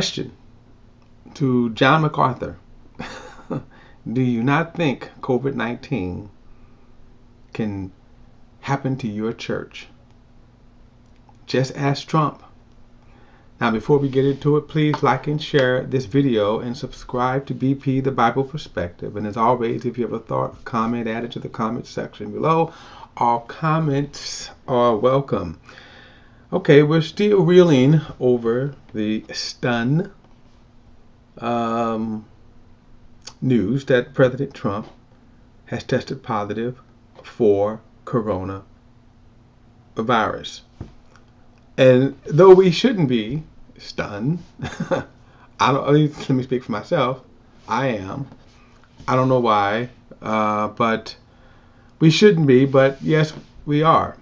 Question to John McArthur. Do you not think COVID-19 can happen to your church? Just ask Trump. Now, before we get into it, please like and share this video and subscribe to BP The Bible Perspective. And as always, if you have a thought, comment, add it to the comment section below. All comments are welcome. Okay, we're still reeling over the news that President Trump has tested positive for coronavirus. And though we shouldn't be stunned, let me speak for myself. I am. I don't know why, but we shouldn't be. But yes, we are.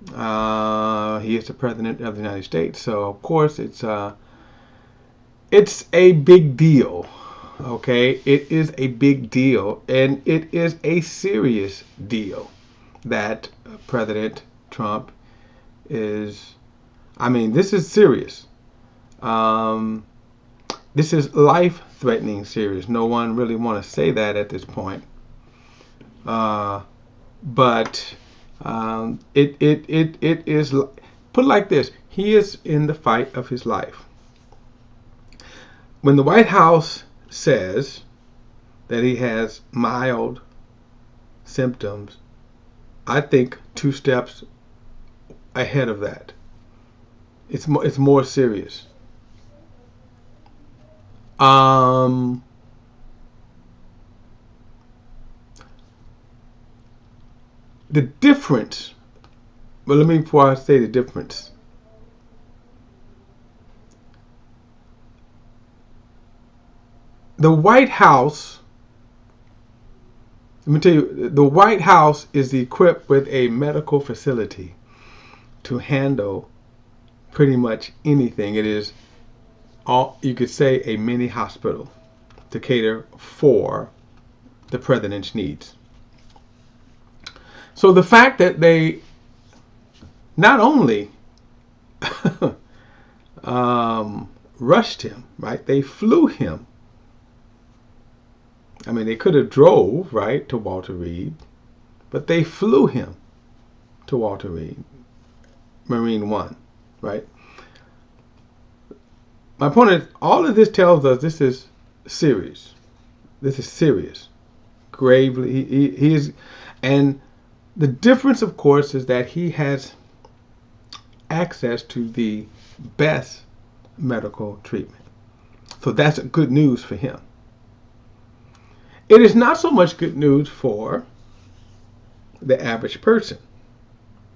He is the president of the United States, so of course it's a big deal. Okay, it is a big deal, and it is a serious deal that President Trump is. I mean, this is serious. This is life-threatening serious. No one really want to say that at this point, but it is put like this: he is in the fight of his life. When the White House says that he has mild symptoms, I think 2 steps ahead of that. It's more serious. The difference. Well, let me before I say the difference. The White House. Let me tell you, the White House is equipped with a medical facility to handle pretty much anything. It is all, you could say, a mini hospital to cater for the president's needs. So the fact that they not only rushed him, right? They flew him. I mean, they could have drove, right, to Walter Reed, but they flew him to Walter Reed, Marine One, right? My point is, all of this tells us this is serious. This is serious. Gravely, he is, and the difference, of course, is that he has access to the best medical treatment. So that's good news for him. It is not so much good news for the average person,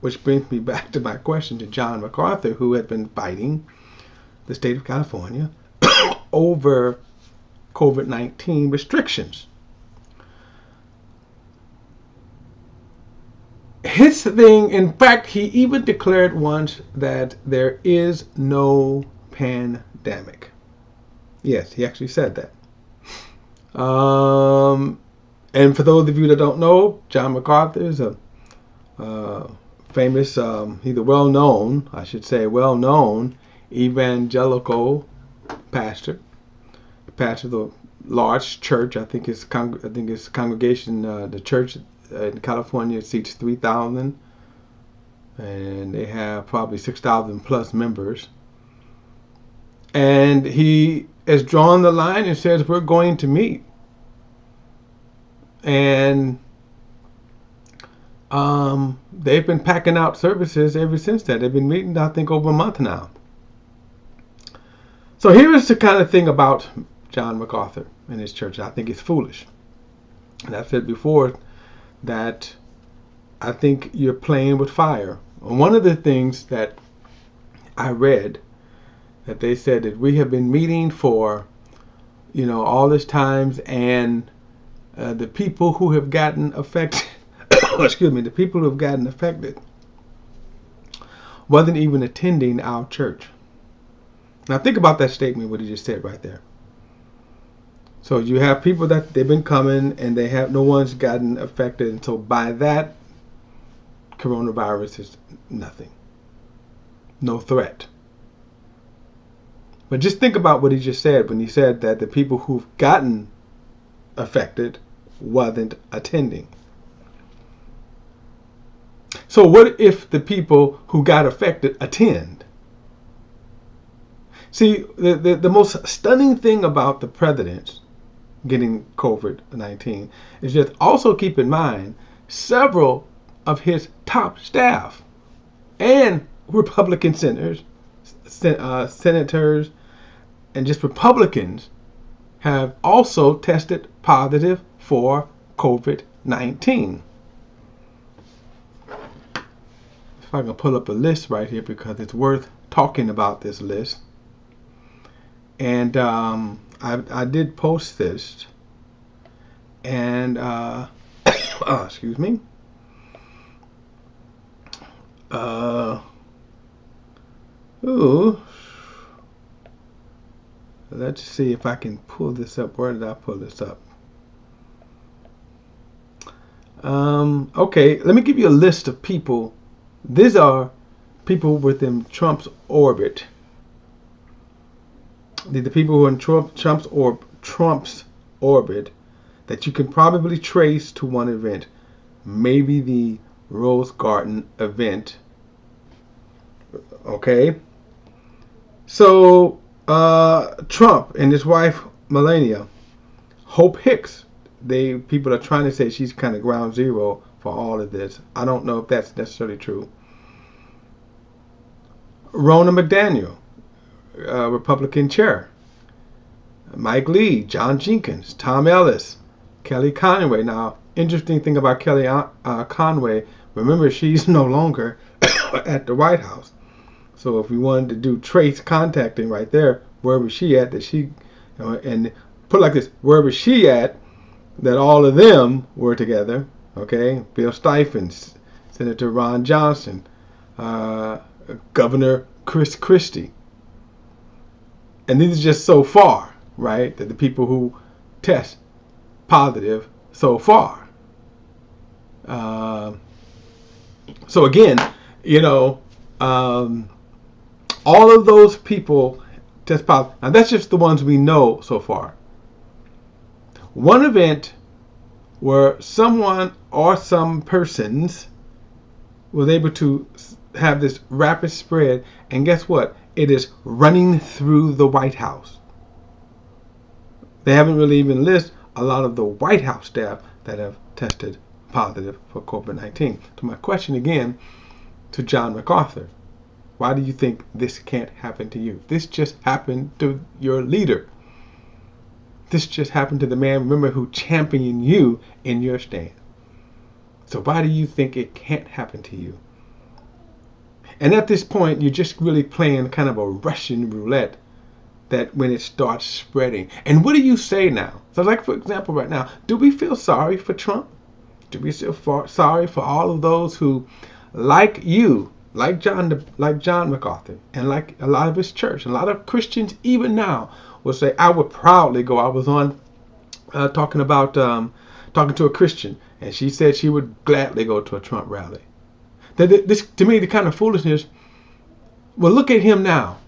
which brings me back to my question to John McArthur, who had been fighting the state of California over COVID-19 restrictions. His thing, in fact, he even declared once that there is no pandemic. Yes, he actually said that. And for those of you that don't know, John McArthur is a famous, he's a well-known evangelical pastor. Pastor of a large church. I think his congregation, the church in California, seats 3,000, and they have probably 6,000 plus members. And he has drawn the line and says we're going to meet. And they've been packing out services ever since that. They've been meeting, I think, over a month now. So here's the kind of thing about John McArthur and his church. I think it's foolish. And I've said before that I think you're playing with fire. One of the things that I read, that they said that we have been meeting for, all this times, and the people who have gotten affected, the people who have gotten affected wasn't even attending our church. Now think about that statement, what he just said right there. So you have people that they've been coming and no one's gotten affected, and so by that, coronavirus is nothing, no threat. But just think about what he just said when he said that the people who've gotten affected wasn't attending. So what if the people who got affected attend? See, the most stunning thing about the presidents getting COVID-19 is just also keep in mind several of his top staff and Republican senators, and just Republicans have also tested positive for COVID-19. If I can pull up a list right here because it's worth talking about this list. And I did post this, and excuse me. Let's see if I can pull this up. Where did I pull this up? Okay, let me give you a list of people. These are people within Trump's orbit. The people who are in Trump's orbit that you can probably trace to one event, maybe the Rose Garden event. Okay, so Trump and his wife Melania, Hope Hicks, people are trying to say she's kind of ground zero for all of this. I don't know if that's necessarily true. Ronna McDaniel, Republican chair. Mike Lee, John Jenkins, Tom Ellis, Kelly Conway. Now, interesting thing about Kelly Conway, remember she's no longer at the White House. So if we wanted to do trace contacting right there, where was she at that she, and put it like this, where was she at that all of them were together? Okay, Bill Stevens, Senator Ron Johnson, Governor Chris Christie. And these are just so far, right? That the people who test positive so far. So again, all of those people test positive. Now that's just the ones we know so far. One event where someone or some persons was able to have this rapid spread, and guess what? It is running through the White House. They haven't really even listed a lot of the White House staff that have tested positive for COVID-19. So my question again to John McArthur, why do you think this can't happen to you? This just happened to your leader. This just happened to the man, remember, who championed you in your stand. So why do you think it can't happen to you? And at this point, you're just really playing kind of a Russian roulette that when it starts spreading. And what do you say now? So like, for example, right now, do we feel sorry for Trump? Do we feel sorry for all of those who, like you, like John McArthur, and like a lot of his church, a lot of Christians even now will say, I would proudly go. I was on talking to a Christian, and she said she would gladly go to a Trump rally. This, to me, the kind of foolishness. Well, look at him now.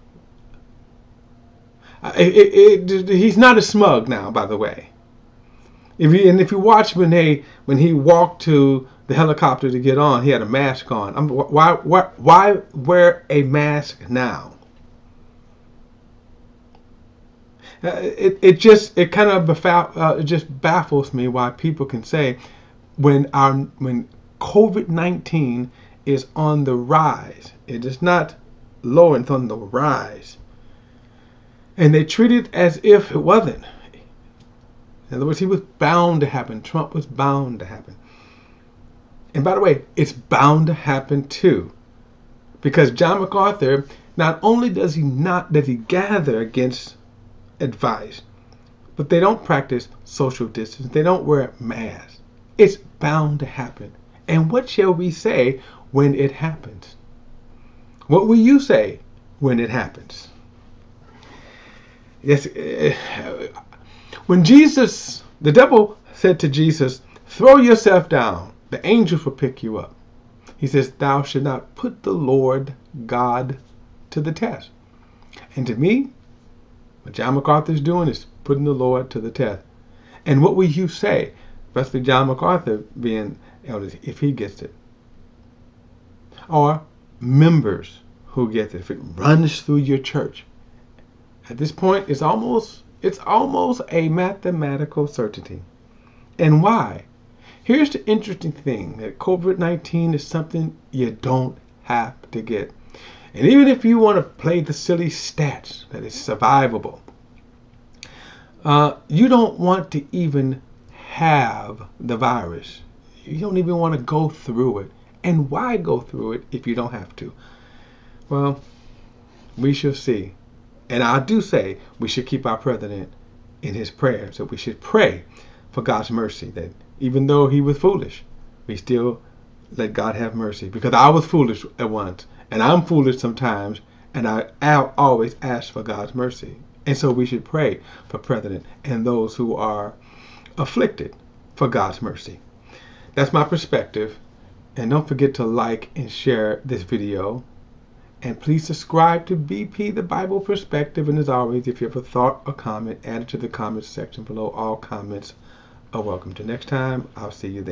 He's not as smug now, by the way. If you watch when he walked to the helicopter to get on, he had a mask on. Why wear a mask now? It just baffles me why people can say when COVID-19 is on the rise. It is not low, it's on the rise. And they treat it as if it wasn't. In other words, he was bound to happen. Trump was bound to happen. And by the way, it's bound to happen too. Because John McArthur, not only does he gather against advice, but they don't practice social distance. They don't wear masks. It's bound to happen. And what shall we say when it happens? What will you say when it happens? Yes, when the devil said to Jesus, throw yourself down, the angels will pick you up. He says, thou shalt not put the Lord God to the test. And to me, What John MacArthur is doing is putting the Lord to the test. And what will you say, especially John MacArthur being elders, if he gets it? Or members who get it, if it runs through your church. At this point, it's almost a mathematical certainty. And why? Here's the interesting thing, that COVID-19 is something you don't have to get. And even if you want to play the silly stats that it's survivable, you don't want to even have the virus. You don't even want to go through it. And why go through it if you don't have to? Well, we shall see. And I do say we should keep our president in his prayers. So we should pray for God's mercy, that even though he was foolish, we still let God have mercy. Because I was foolish at once, and I'm foolish sometimes, and I always ask for God's mercy. And so we should pray for president and those who are afflicted for God's mercy. That's my perspective. And don't forget to like and share this video. And please subscribe to BP, the Bible Perspective. And as always, if you have a thought or comment, add it to the comments section below. All comments are welcome. Till next time, I'll see you then.